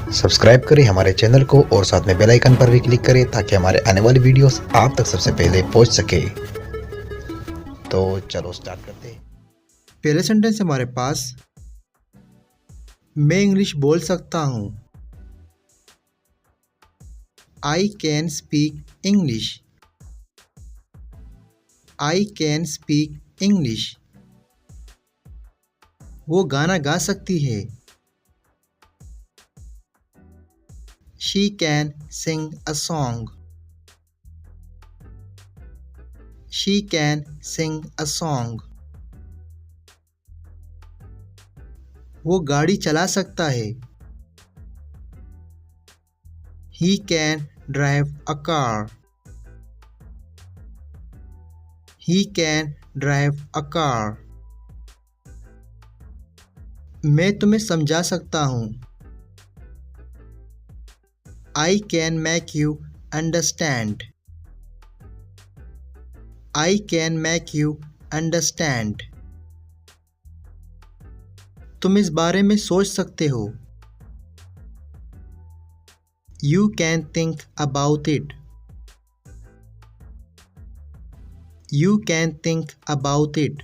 Subscribe करें हमारे channel को और साथ में बेल आइकन पर भी क्लिक करें ताकि हमारे आने वाली वीडियोस आप तक सबसे पहले पहुंच सके। तो चलो स्टार्ट करते हैं। पहले सेंटेंस हमारे पास, मैं इंग्लिश बोल सकता हूँ। I can speak English. I can speak English. वो गाना गा सकती है। She can sing a song. She can sing a song. वो गाड़ी चला सकता है। He can drive a car. He can drive a car. मैं तुम्हें समझा सकता हूँ। I can make you understand. I can make you understand. तुम इस बारे में सोच सकते हो। You can think about it. You can think about it.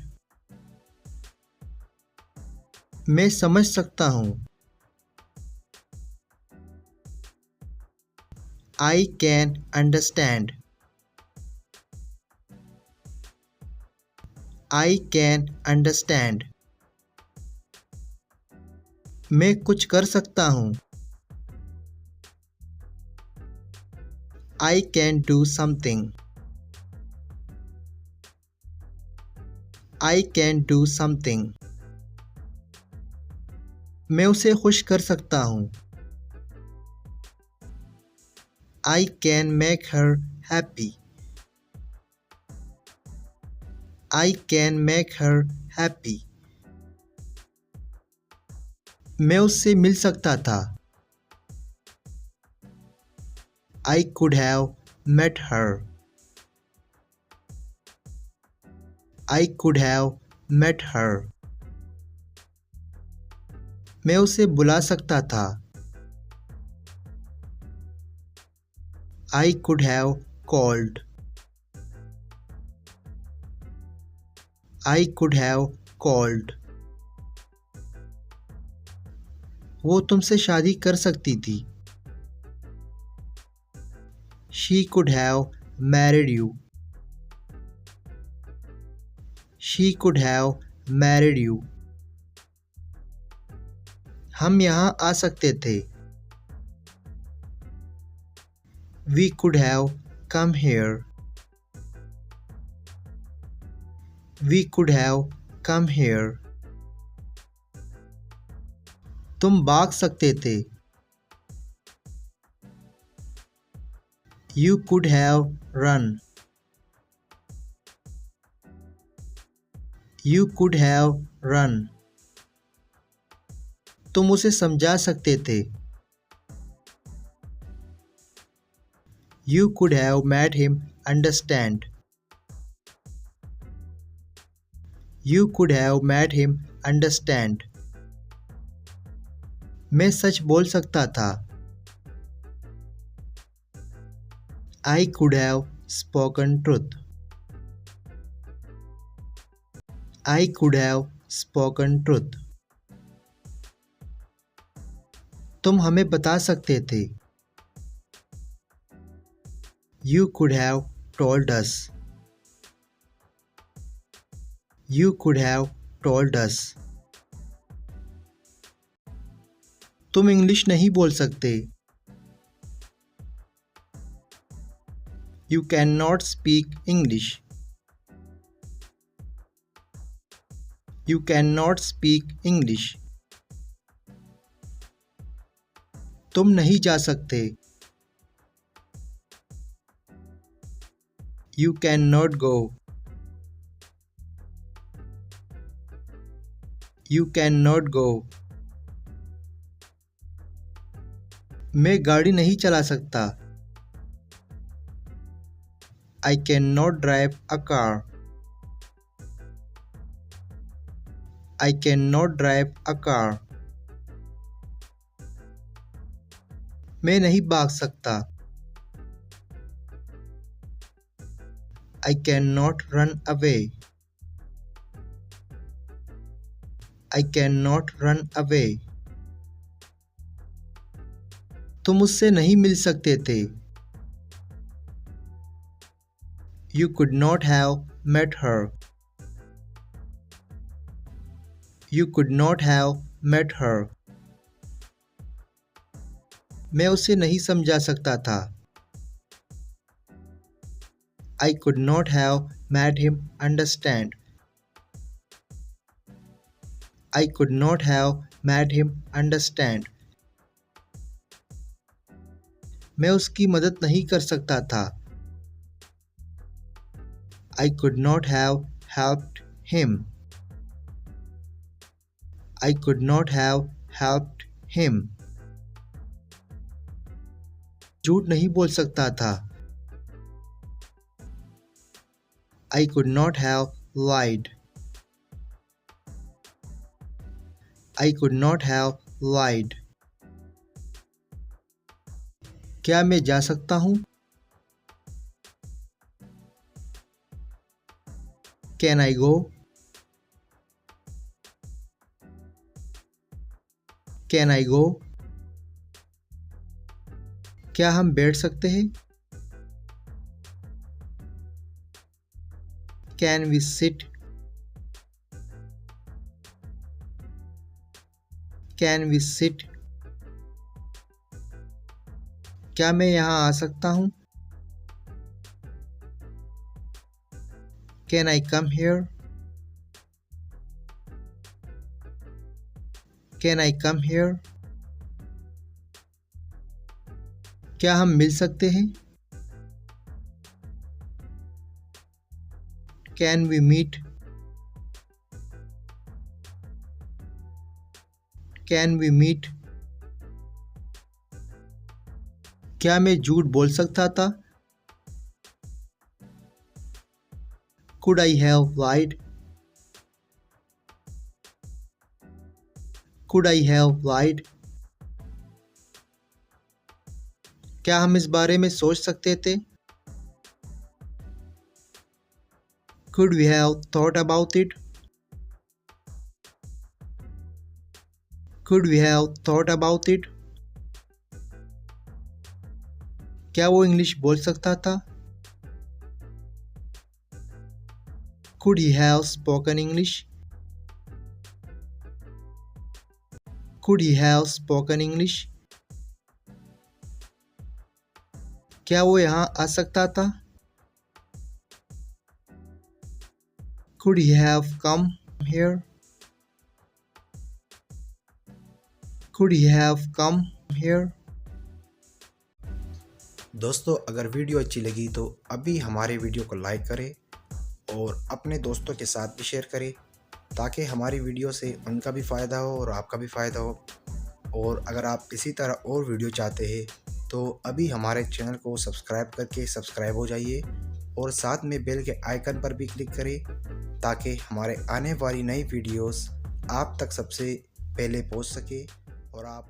मैं समझ सकता हूँ। I can understand. I can understand. मैं कुछ कर सकता हूँ। I can do something. I can do something. मैं उसे खुश कर सकता हूँ। I can make her happy. I can make her happy. मैं उससे मिल सकता था। I could have met her. I could have met her. मैं उसे बुला सकता था। I could have called. I could have called. वो तुमसे शादी कर सकती थी। She could have married you. She could have married you. हम यहाँ आ सकते थे। We could have come here. We could have come here. तुम भाग सकते थे। You could have run. You could have run. तुम उसे समझा सकते थे। You could have made him understand. You could have made him understand. मैं सच बोल सकता था। I could have spoken truth. I could have spoken truth. तुम हमें बता सकते थे। You could have told us. You could have told us. तुम इंग्लिश नहीं बोल सकते। You can not speak English. You can not speak English. तुम नहीं जा सकते। You can not go. You can not go. मैं गाड़ी नहीं चला सकता। I can not drive a car. I can not drive a car. मैं नहीं भाग सकता। I cannot run away. I cannot run away. तुम मुझसे नहीं मिल सकते थे। You could not have met her. You could not have met her. मैं उसे नहीं समझा सकता था। I could not have made him understand. I could not have made him understand. मैं उसकी मदद नहीं कर सकता था। I could not have helped him. I could not have helped him. झूठ नहीं बोल सकता था। I could not have lied. I could not have lied. क्या मैं जा सकता हूँ? Can I go? Can I go? क्या हम बैठ सकते हैं? Can we sit? Can we sit? क्या मैं यहाँ आ सकता हूँ? Can I come here? Can I come here? क्या हम मिल सकते हैं? Can we meet? Can we meet? क्या मैं झूठ बोल सकता था? Could I have lied? Could I have lied? क्या हम इस बारे में सोच सकते थे? Could we have thought about it? Could we have thought about it? क्या वो इंग्लिश बोल सकता था? Could he have spoken English? Could he have spoken English? क्या वो यहाँ आ सकता था? Could he have come here? Could he have come here? दोस्तों अगर वीडियो अच्छी लगी तो अभी हमारे वीडियो को लाइक करें और अपने दोस्तों के साथ भी शेयर करें ताकि हमारी वीडियो से उनका भी फ़ायदा हो और आपका भी फ़ायदा हो। और अगर आप इसी तरह और वीडियो चाहते हैं तो अभी हमारे चैनल को सब्सक्राइब करके सब्सक्राइब हो जाइए और साथ में बेल के आइकन पर भी क्लिक करें ताकि हमारे आने वाली नई वीडियोस आप तक सबसे पहले पहुंच सके और आप